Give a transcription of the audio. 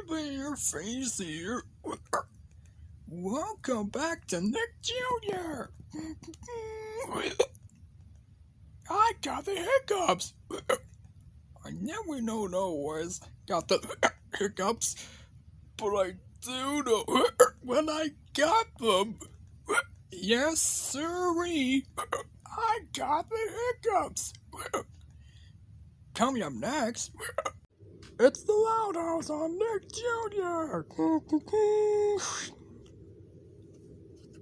Hi there, face here. Welcome back to Nick Jr. I got the hiccups. I never know always got the hiccups, but I do know when I got them. Yes, sirree. I got the hiccups. Coming up next, it's the Loud House on Nick Jr.